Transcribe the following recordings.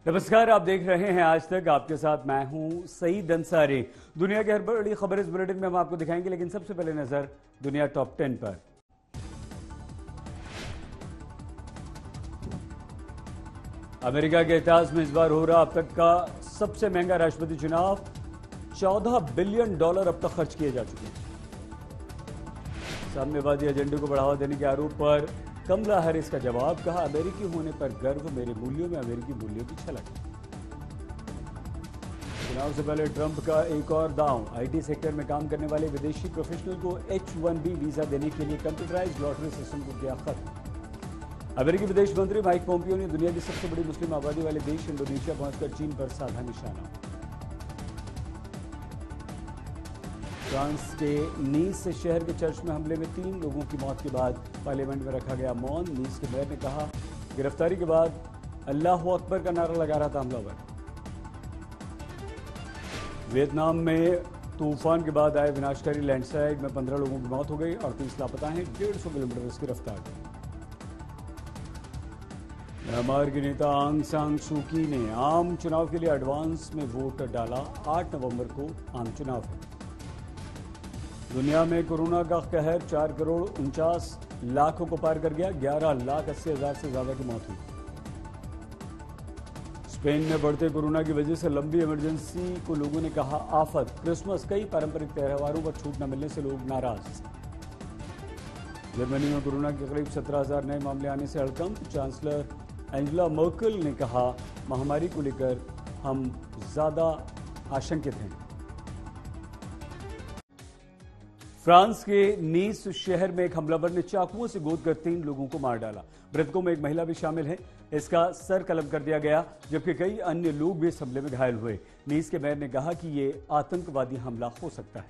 नमस्कार, आप देख रहे हैं आज तक। आपके साथ मैं हूं सईद अंसारी। दुनिया की हर बड़ी खबर इस बुलेटिन में हम आपको दिखाएंगे, लेकिन सबसे पहले नजर दुनिया टॉप 10 पर। अमेरिका के इतिहास में इस बार हो रहा अब तक का सबसे महंगा राष्ट्रपति चुनाव। $14 बिलियन अब तक खर्च किए जा चुके हैं। साम्यवादी एजेंडे को बढ़ावा देने के आरोप पर कमला हैरिस का जवाब, कहा अमेरिकी होने पर गर्व, मेरे मूल्यों में अमेरिकी मूल्यों की झलक। चुनाव से पहले ट्रंप का एक और दांव, आईटी सेक्टर में काम करने वाले विदेशी प्रोफेशनल को H-1B वीजा देने के लिए कंप्यूटराइज्ड लॉटरी सिस्टम को किया खत्म। अमेरिकी विदेश मंत्री माइक पोम्पियो ने दुनिया की सबसे बड़ी मुस्लिम आबादी वाले देश इंडोनेशिया पहुंचकर चीन पर साधा निशाना। फ्रांस के नीस शहर के चर्च में हमले में 3 लोगों की मौत के बाद पार्लियामेंट में रखा गया मौन। नीस के मेयर ने कहा, गिरफ्तारी के बाद अल्लाह अकबर का नारा लगा रहा था हमलावर। वियतनाम में तूफान के बाद आए विनाशकारी लैंडस्लाइड में 15 लोगों की मौत हो गई, 38 लापता हैं, 150 किलोमीटर इसकी रफ्तार। म्यांमार की नेता आंग सान सू की ने आम चुनाव के लिए एडवांस में वोट डाला। 8 नवंबर को आम चुनाव है। दुनिया में कोरोना का कहर 4 करोड़ 49 लाखों को पार कर गया। 11,80,000 से ज्यादा की मौत हुई। स्पेन में बढ़ते कोरोना की वजह से लंबी इमरजेंसी को लोगों ने कहा आफत। क्रिसमस, कई पारंपरिक त्योहारों पर छूट न मिलने से लोग नाराज। जर्मनी में कोरोना के करीब 17,000 नए मामले आने से हड़कंप। चांसलर एंजेला मर्केल ने कहा, महामारी को लेकर हम ज्यादा आशंकित हैं। फ्रांस के नीस शहर में एक हमलावर ने चाकुओं से गोदकर 3 लोगों को मार डाला। मृतकों में एक महिला भी शामिल है। इसका सर कलम कर दिया गया, जबकि कई अन्य लोग भी इस हमले में घायल हुए। नीस के मेयर ने कहा कि यह आतंकवादी हमला हो सकता है।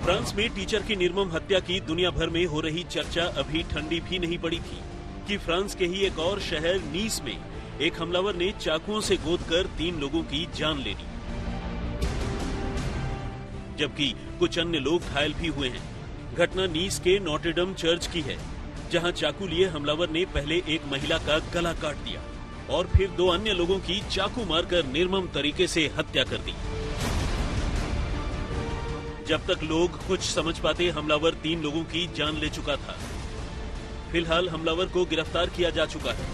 फ्रांस में टीचर की निर्मम हत्या की दुनिया भर में हो रही चर्चा अभी ठंडी भी नहीं पड़ी थी कि फ्रांस के ही एक और शहर नीस में एक हमलावर ने चाकुओं से गोदकर 3 लोगों की जान ले ली, जबकि कुछ अन्य लोग घायल भी हुए हैं। घटना नीस के नोटेडम चर्च की है, जहां चाकू लिए हमलावर ने पहले एक महिला का गला काट दिया और फिर 2 अन्य लोगों की चाकू मारकर निर्मम तरीके से हत्या कर दी। जब तक लोग कुछ समझ पाते, हमलावर 3 लोगों की जान ले चुका था। फिलहाल हमलावर को गिरफ्तार किया जा चुका है।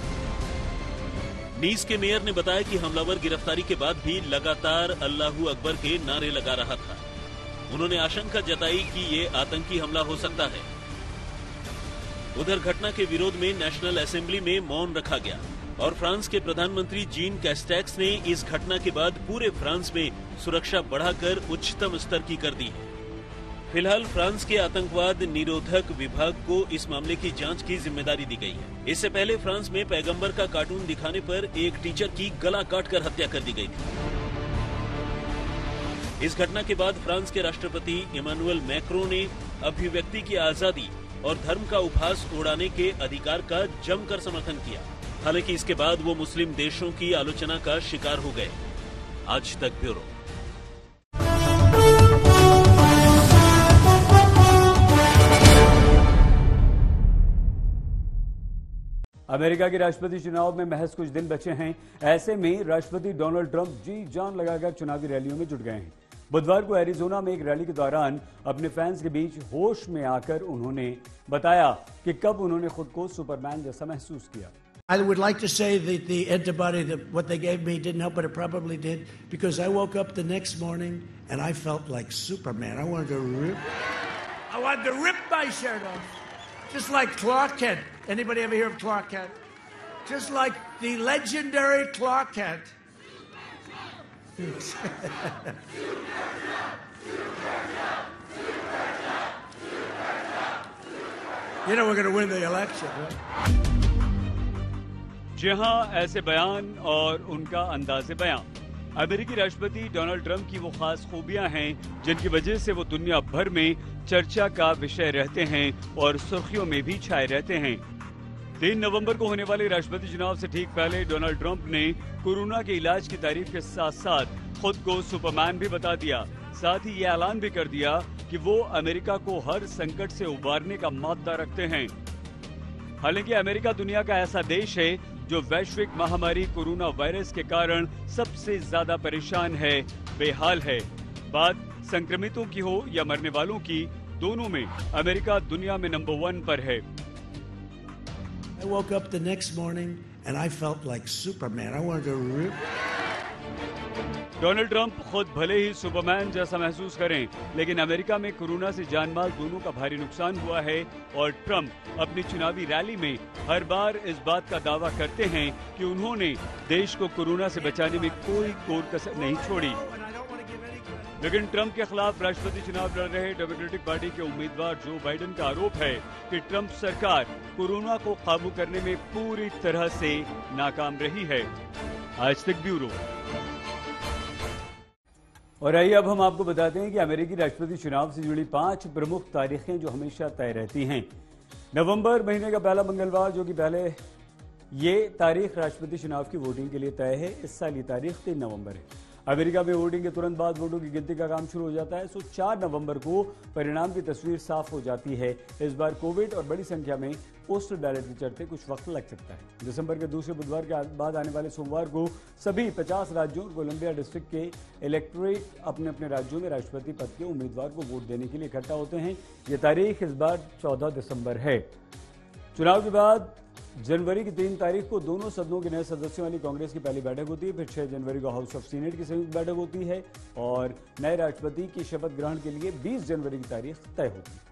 नीस के मेयर ने बताया कि हमलावर गिरफ्तारी के बाद भी लगातार अल्लाहू अकबर के नारे लगा रहा था। उन्होंने आशंका जताई कि ये आतंकी हमला हो सकता है। उधर घटना के विरोध में नेशनल असेंबली में मौन रखा गया और फ्रांस के प्रधानमंत्री जीन कैस्टेक्स ने इस घटना के बाद पूरे फ्रांस में सुरक्षा बढ़ाकर उच्चतम स्तर की कर दी है। फिलहाल फ्रांस के आतंकवाद निरोधक विभाग को इस मामले की जांच की जिम्मेदारी दी गई है। इससे पहले फ्रांस में पैगंबर का कार्टून दिखाने पर एक टीचर की गला काटकर हत्या कर दी गई थी। इस घटना के बाद फ्रांस के राष्ट्रपति इमानुएल मैक्रों ने अभिव्यक्ति की आजादी और धर्म का उपहास उड़ाने के अधिकार का जमकर समर्थन किया। हालांकि इसके बाद वो मुस्लिम देशों की आलोचना का शिकार हो गए। आज तक ब्यूरो। अमेरिका के राष्ट्रपति चुनाव में महज कुछ दिन बचे हैं। ऐसे में राष्ट्रपति डोनाल्ड ट्रंप जी जान लगाकर चुनावी रैलियों में जुट गए हैं। बुधवार को एरिजोना में एक रैली के दौरान अपने फैंस के बीच होश में आकर उन्होंने बताया कि कब उन्होंने खुद को सुपरमैन जैसा महसूस किया। I would like to say that the antibody, what they gave me didn't help, but it probably did, because I woke up the next morning and I felt like Superman. I wanted to rip my shirt off, just like Clark Kent. Anybody ever hear of Clark Kent? Just like the legendary Clark Kent. You know we're going to win the election, right? जी हां, ऐसे बयान और उनका अंदाज़े बयान अमेरिकी राष्ट्रपति Donald Trump की वो खास खूबियां हैं जिनकी वजह से वो दुनिया भर में चर्चा का विषय रहते हैं और सुर्खियों में भी छाए रहते हैं। 3 नवंबर को होने वाले राष्ट्रपति चुनाव से ठीक पहले डोनाल्ड ट्रंप ने कोरोना के इलाज की तारीफ के साथ साथ खुद को सुपरमैन भी बता दिया। साथ ही ये ऐलान भी कर दिया कि वो अमेरिका को हर संकट से उबारने का मादा रखते हैं। हालांकि अमेरिका दुनिया का ऐसा देश है जो वैश्विक महामारी कोरोना वायरस के कारण सबसे ज्यादा परेशान है, बेहाल है। बात संक्रमितों की हो या मरने वालों की, दोनों में अमेरिका दुनिया में नंबर 1 पर है। I woke up the next morning and I felt like Superman. I wanted to rip. Donald Trump खुद भले ही सुपरमैन जैसा महसूस करें, लेकिन अमेरिका में कोरोना से जानमाल दोनों का भारी नुकसान हुआ है और ट्रंप अपनी चुनावी रैली में हर बार इस बात का दावा करते हैं कि उन्होंने देश को कोरोना से बचाने में कोई कोर कसर नहीं छोड़ी। लेकिन ट्रंप के खिलाफ राष्ट्रपति चुनाव लड़ रहे डेमोक्रेटिक पार्टी के उम्मीदवार जो बाइडेन का आरोप है कि ट्रंप सरकार कोरोना को काबू करने में पूरी तरह से नाकाम रही है। आज तक ब्यूरो। और आइए अब हम आपको बताते हैं कि अमेरिकी राष्ट्रपति चुनाव से जुड़ी 5 प्रमुख तारीखें जो हमेशा तय रहती हैं। नवंबर महीने का पहला मंगलवार, जो कि पहले ये तारीख राष्ट्रपति चुनाव की वोटिंग के लिए तय है। इस साल ये तारीख 3 नवंबर है। अमेरिका में वोटिंग के तुरंत बाद वोटों की गिनती का काम शुरू हो जाता है। 4 नवंबर को परिणाम की तस्वीर साफ हो जाती है। इस बार कोविड और बड़ी संख्या में पोस्टल बैलेट के चलते कुछ वक्त लग सकता है। दिसंबर के दूसरे बुधवार के बाद आने वाले सोमवार को सभी 50 राज्यों और कोलंबिया डिस्ट्रिक्ट के इलेक्टोरेट अपने अपने राज्यों में राष्ट्रपति पद के उम्मीदवार को वोट देने के लिए इकट्ठा होते हैं। ये तारीख इस बार 14 दिसंबर है। चुनाव के बाद जनवरी की 3 तारीख को दोनों सदनों के नए सदस्यों वाली कांग्रेस की पहली बैठक होती है। फिर 6 जनवरी को हाउस ऑफ सीनेट की संयुक्त बैठक होती है और नए राष्ट्रपति की शपथ ग्रहण के लिए 20 जनवरी की तारीख तय होती है।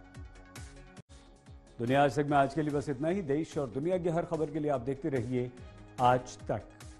दुनिया आज तक में आज के लिए बस इतना ही। देश और दुनिया की हर खबर के लिए आप देखते रहिए आज तक।